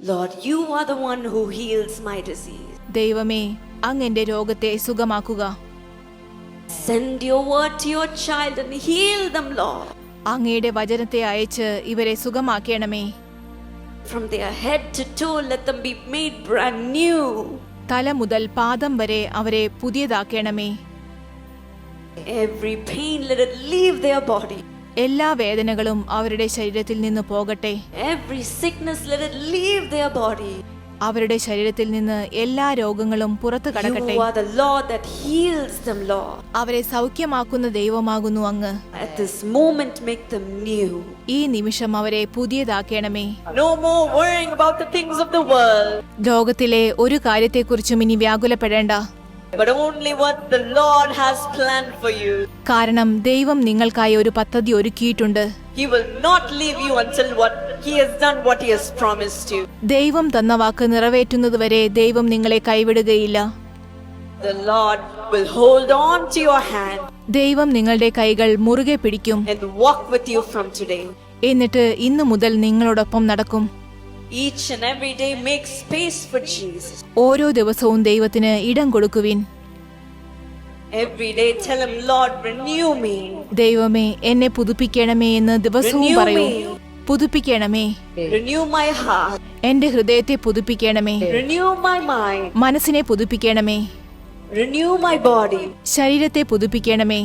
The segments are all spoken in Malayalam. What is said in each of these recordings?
Lord, you are the one who heals my disease. ദൈവമേ, അങ്ങ് എന്റെ രോഗത്തെ സുഖമാക്കുക. Send your word to your child and heal them, Lord. അങ്ങയുടെ വചനത്തെ അയച്ച് ഇവരെ സുഖമാക്കണമേ. From their head to toe, let them be made brand new. തല മുതൽ പാദം വരെ അവരെ പുതിയതാക്കണമേ. Every pain, let it leave their body. എല്ലാ വേദനകളും അവരുടെ ശരീരത്തിൽ നിന്ന് പോകട്ടെ. Every sickness, let it leave their body. അവരുടെ ശരീരത്തിൽ നിന്ന് എല്ലാ രോഗങ്ങളും പുറത്തു കടക്കട്ടെ. You are the Lord that heals them, Lord. അവരെ സൗഖ്യമാക്കുന്ന ദൈവമാകുന്നു അങ്ങ്. At this moment, make them new. ഈ നിമിഷം അവരെ പുതിയതാക്കണമേ. No more worrying about the things of the world, ലോകത്തിലെ ഒരു കാര്യത്തെക്കുറിച്ചും ഇനി വ്യാകുലപ്പെടേണ്ട. but only what the Lord has planned for you. കാരണം ദൈവം നിങ്ങൾക്കായി ഒരു പദ്ധതി ഒരുക്കിയിട്ടുണ്ട്. He will not leave you until He has done what He has promised you. ദൈവം തന്ന വാക്ക് നിറവേറ്റുന്നതുവരെ ദൈവം നിങ്ങളെ കൈവിടുകയില്ല. The Lord will hold on to your hand ദൈവം നിങ്ങളുടെ കൈകൾ മുറുകെ പിടിക്കും. and walk with you from today. എന്നിട്ട് ഇന്നു മുതൽ നിങ്ങളോടൊപ്പം നടക്കും. Each and every day, make space for Jesus. ഓരോ ദിവസവും ദൈവത്തിന് ഇടം കൊടുക്കുവിൻ. Every day, tell Him, Lord, renew me. ദൈവമേ, എന്നെ പുതുപ്പിക്കണമേ എന്ന് ദിവസവും Renew പറയൂ. me. പുതുപ്പിക്കണമേ. Renew my heart. എന്റെ ഹൃദയത്തെ പുതുപ്പിക്കണമേ. Renew my mind. മനസ്സിനെ പുതുപ്പിക്കണമേ. Renew my body. ശരീരത്തെ പുതുപ്പിക്കണമേ.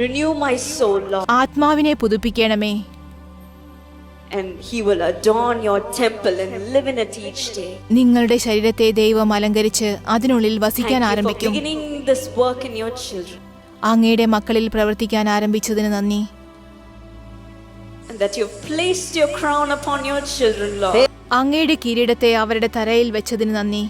Renew my soul, Lord. ആത്മാവിനെ പുതുപ്പിക്കണമേ. And He will adorn your temple and live in it each day. നിങ്ങളുടെ ശരീരത്തെ ദൈവം അലങ്കരിച്ച് അതിനുള്ളിൽ വസിക്കാൻ Thank you for ആരംഭിക്കും. beginning this work in your children. അങ്ങയുടെ മക്കളിൽ പ്രവർത്തിക്കാൻ ആരംഭിച്ചതിന് നന്ദി. And that you've placed your crown upon your children, Lord. അങ്ങയുടെ കിരീടത്തെ അവരുടെ തലയിൽ വെച്ചതിന് നന്ദി.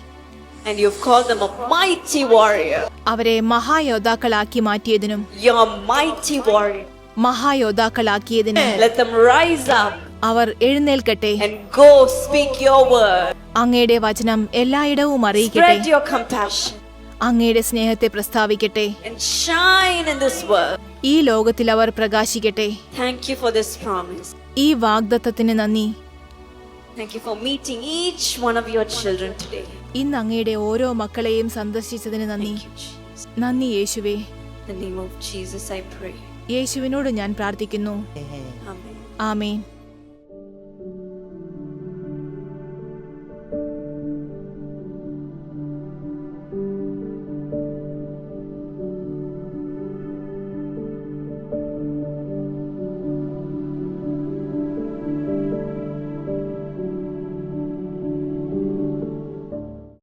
And you've called them a mighty warrior. അവരെ മഹായോദ്ധാക്കളാക്കി മാറ്റിയതിനും You're a mighty warrior. മഹായോദ്ധാക്കളാക്കിയതിനും Let them rise up our എഴുന്നേൽക്കട്ടെ. and go speak your word. അങ്ങയുടെ വചനം എല്ലായിടവും അറിയിക്കട്ടെ. Spread your compassion അങ്ങയുടെ സ്നേഹത്തെ പ്രസ്താവിക്കട്ടെ. and shine in this world. ഈ ലോകത്തിൽ അവർ പ്രകാശിക്കട്ടെ. Thank you for this promise. ഈ വാഗ്ദത്തത്തിന് നന്ദി. Thank you for meeting each one of your children today. ഇന്ന് അങ്ങയുടെ ഓരോ മക്കളെയും സന്ദർശിച്ചതിന് നന്ദി. Thank you, Jesus. നന്ദി യേശുവേ. In the name of Jesus, I pray. യേശുവിനോട് ഞാൻ പ്രാർത്ഥിക്കുന്നു. Amen. ആമേൻ.